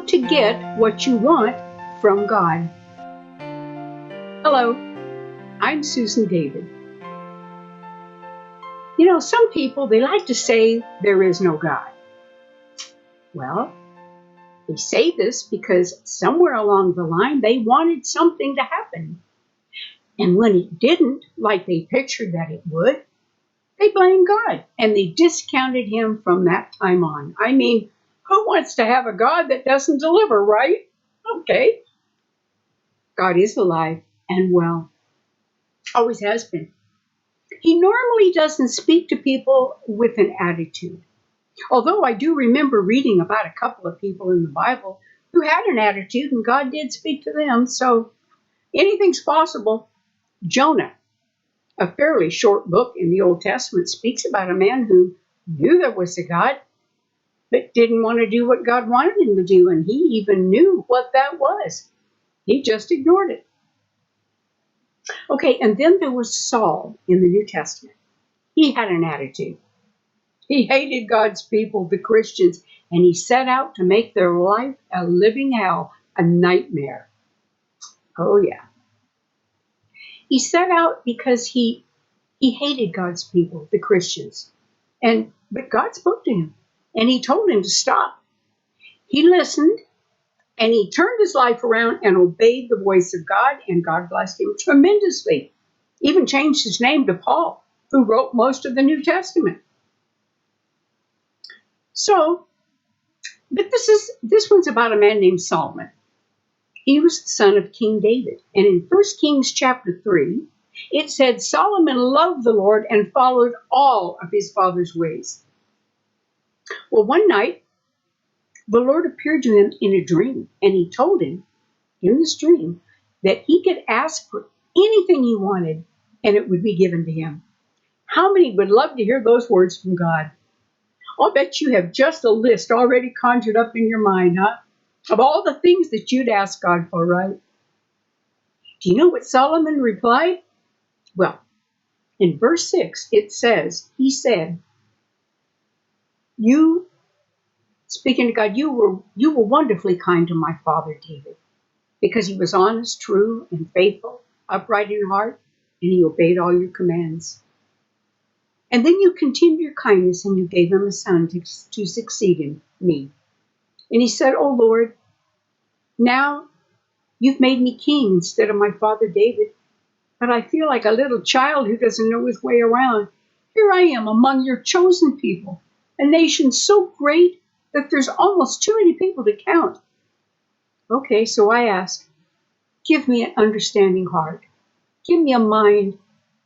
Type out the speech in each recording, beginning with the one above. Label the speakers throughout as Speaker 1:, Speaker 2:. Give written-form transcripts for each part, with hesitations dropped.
Speaker 1: to get what you want from God. Hello, I'm Susan David. You know, some people, they like to say there is no God. Well, they say this because somewhere along the line they wanted something to happen. And when it didn't, like they pictured that it would, they blamed God and they discounted him from that time on. I mean, who wants to have a God that doesn't deliver, right? Okay. God is alive and well. Always has been. He normally doesn't speak to people with an attitude. Although I do remember reading about a couple of people in the Bible who had an attitude and God did speak to them. So anything's possible. Jonah, a fairly short book in the Old Testament, speaks about a man who knew there was a God, but didn't want to do what God wanted him to do. And he even knew what that was. He just ignored it. Okay, and then there was Saul in the New Testament. He had an attitude. He hated God's people, the Christians, and he set out to make their life a living hell, a nightmare. Oh, yeah. He set out because he hated God's people, the Christians. But God spoke to him, and he told him to stop. He listened, and he turned his life around and obeyed the voice of God, and God blessed him tremendously. Even changed his name to Paul, who wrote most of the New Testament. So, but this one's about a man named Solomon. He was the son of King David. And in 1 Kings chapter 3, it said Solomon loved the Lord and followed all of his father's ways. Well, one night, the Lord appeared to him in a dream, and he told him in this dream that he could ask for anything he wanted, and it would be given to him. How many would love to hear those words from God? I'll bet you have just a list already conjured up in your mind, huh? Of all the things that you'd ask God for, right? Do you know what Solomon replied? Well, in verse 6, it says, he said, speaking to God, you were wonderfully kind to my father David, because he was honest, true, and faithful, upright in heart, and he obeyed all your commands. And then you continued your kindness, and you gave him a son to succeed in me. And he said, oh Lord, now you've made me king instead of my father David, but I feel like a little child who doesn't know his way around. Here I am among your chosen people, a nation so great that there's almost too many people to count. Okay, so I ask, give me an understanding heart. Give me a mind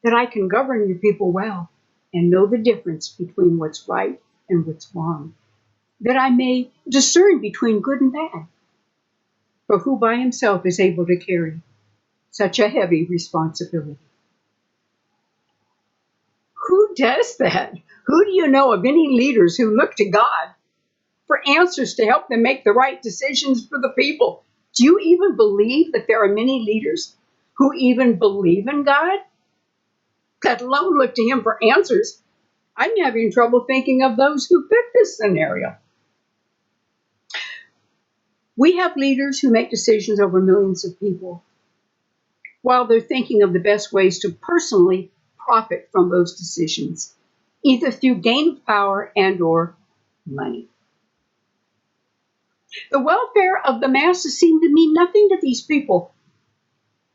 Speaker 1: that I can govern your people well and know the difference between what's right and what's wrong, that I may discern between good and bad. For who by himself is able to carry such a heavy responsibility? Who does that? Who do you know of any leaders who look to God for answers to help them make the right decisions for the people? Do you even believe that there are many leaders who even believe in God, let alone look to him for answers? I'm having trouble thinking of those who fit this scenario. We have leaders who make decisions over millions of people while they're thinking of the best ways to personally profit from those decisions, either through gain of power and or money. The welfare of the masses seemed to mean nothing to these people.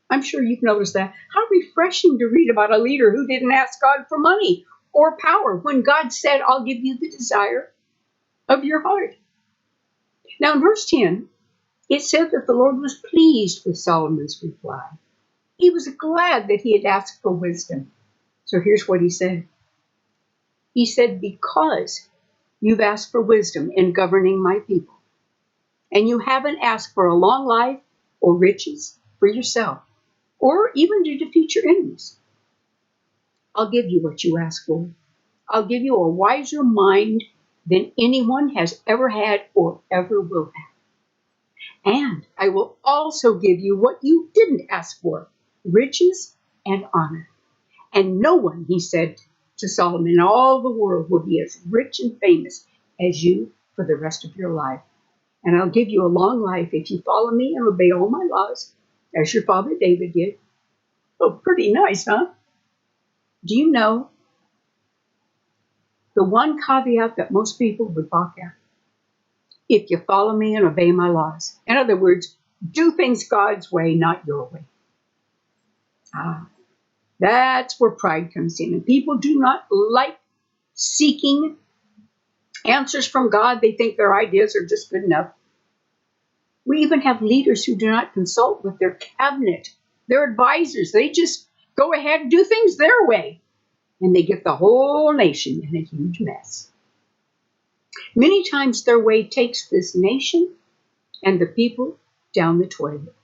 Speaker 1: I'm sure you've noticed that. How refreshing to read about a leader who didn't ask God for money or power when God said, I'll give you the desire of your heart. Now in verse 10, it said that the Lord was pleased with Solomon's reply. He was glad that he had asked for wisdom. So here's what he said. He said, because you've asked for wisdom in governing my people, and you haven't asked for a long life or riches for yourself, or even to defeat your enemies, I'll give you what you ask for. I'll give you a wiser mind than anyone has ever had or ever will have. And I will also give you what you didn't ask for, riches and honor. And no one, he said to Solomon, in all the world will be as rich and famous as you for the rest of your life. and I'll give you a long life if you follow me and obey all my laws, as your father David did. Oh, pretty nice, huh? Do you know the one caveat that most people would balk at? If you follow me and obey my laws. In other words, do things God's way, not your way. That's where pride comes in. And people do not like seeking answers from God. They think their ideas are just good enough. We even have leaders who do not consult with their cabinet, their advisors. They just go ahead and do things their way. And they get the whole nation in a huge mess. Many times their way takes this nation and the people down the toilet,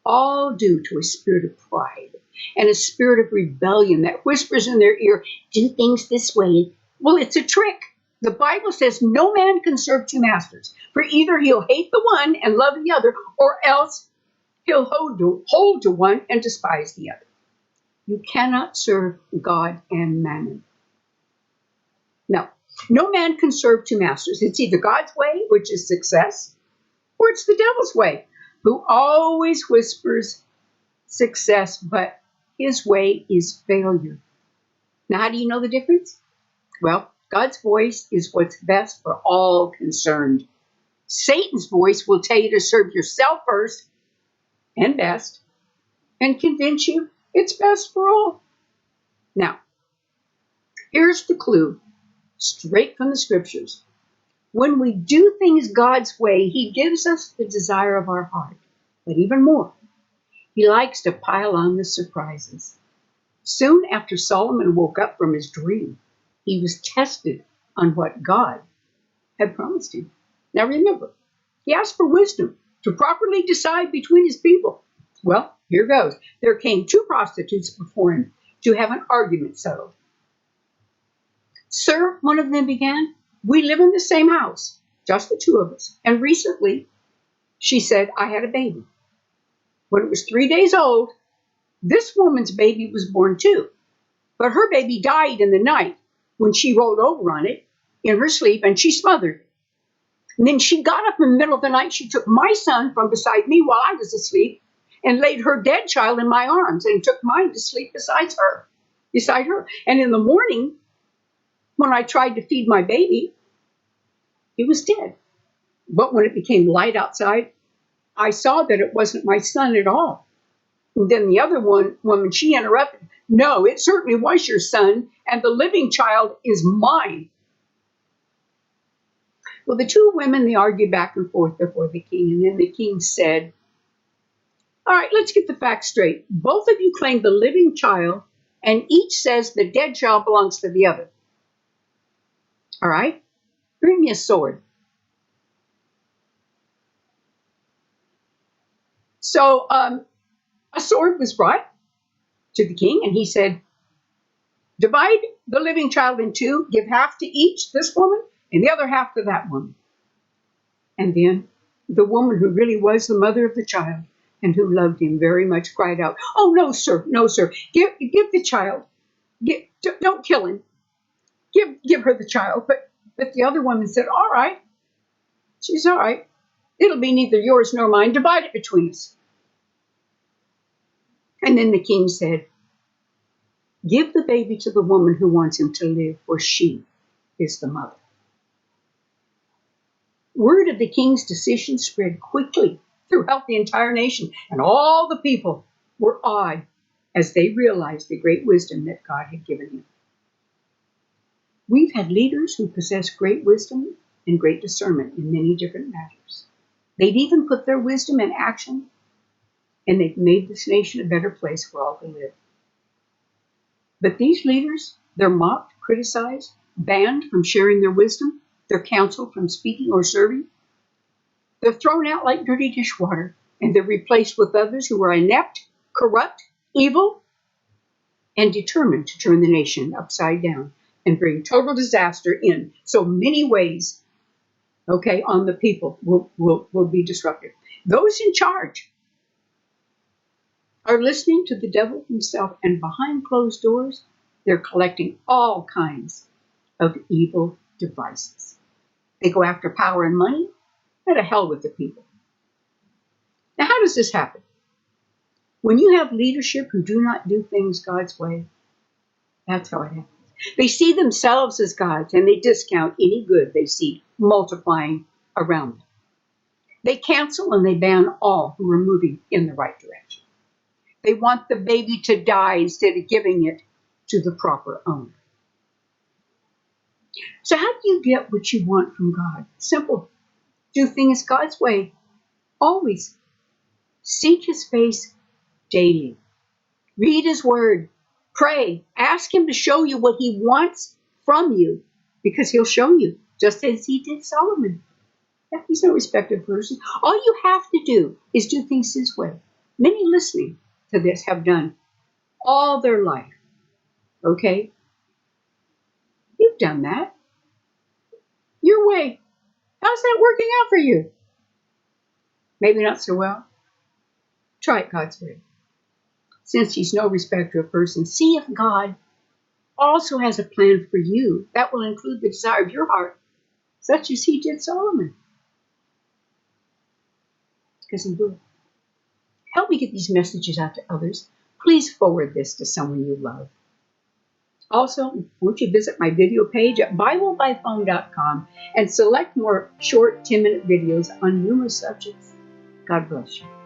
Speaker 1: all due to a spirit of pride and a spirit of rebellion that whispers in their ear, do things this way. Well, it's a trick. The Bible says no man can serve two masters, for either he'll hate the one and love the other, or else he'll hold to one and despise the other. You cannot serve God and mammon. No man can serve two masters. It's either God's way, which is success, or it's the devil's way, who always whispers success, but his way is failure. Now, how do you know the difference? Well, God's voice is what's best for all concerned. Satan's voice will tell you to serve yourself first and best, and convince you it's best for all. Now, here's the clue, straight from the scriptures. When we do things God's way, he gives us the desire of our heart. But even more, he likes to pile on the surprises. Soon after Solomon woke up from his dream, he was tested on what God had promised him. Now remember, he asked for wisdom to properly decide between his people. Well, here goes. There came two prostitutes before him to have an argument settled. Sir, one of them began, we live in the same house, just the two of us. And recently, she said, I had a baby. When it was 3 days old, this woman's baby was born too. But her baby died in the night when she rolled over on it in her sleep and she smothered. And then she got up in the middle of the night. She took my son from beside me while I was asleep and laid her dead child in my arms and took mine to sleep beside her. And in the morning, when I tried to feed my baby, he was dead. But when it became light outside, I saw that it wasn't my son at all. And then the other woman, she interrupted, no, it certainly was your son, and the living child is mine. Well, the two women, they argued back and forth before the king, and then the king said, all right, let's get the facts straight. Both of you claim the living child, and each says the dead child belongs to the other. All right, bring me a sword. So a sword was brought to the king, and he said, divide the living child in two, give half to each, this woman, and the other half to that woman. And then the woman who really was the mother of the child and who loved him very much cried out, oh, no, sir, give the child, don't kill him. Give her the child. But the other woman said, all right. She's all right. It'll be neither yours nor mine. Divide it between us. And then the king said, give the baby to the woman who wants him to live, for she is the mother. Word of the king's decision spread quickly throughout the entire nation, and all the people were awed as they realized the great wisdom that God had given him. We've had leaders who possess great wisdom and great discernment in many different matters. They've even put their wisdom in action, and they've made this nation a better place for all to live. But these leaders, they're mocked, criticized, banned from sharing their wisdom, they're counseled from speaking or serving. They're thrown out like dirty dishwater, and they're replaced with others who are inept, corrupt, evil, and determined to turn the nation upside down and bring total disaster in so many ways, on the people will be disrupted. Those in charge are listening to the devil himself, and behind closed doors, they're collecting all kinds of evil devices. They go after power and money. To hell with the people. Now, how does this happen? When you have leadership who do not do things God's way, that's how it happens. They see themselves as gods and they discount any good they see multiplying around them. They cancel and they ban all who are moving in the right direction. They want the baby to die instead of giving it to the proper owner. So how do you get what you want from God? Simple. Do things God's way. Always. Seek his face daily. Read his word. Pray. Ask him to show you what he wants from you, because he'll show you, just as he did Solomon. He's no respecter of persons. All you have to do is do things his way. Many listening to this have done all their life. Okay? You've done that. Your way. How's that working out for you? Maybe not so well. Try it God's way. Since he's no respecter of persons, see if God also has a plan for you that will include the desire of your heart, such as he did Solomon. Because he will. Help me get these messages out to others. Please forward this to someone you love. Also, won't you visit my video page at BibleByPhone.com and select more short 10-minute videos on numerous subjects. God bless you.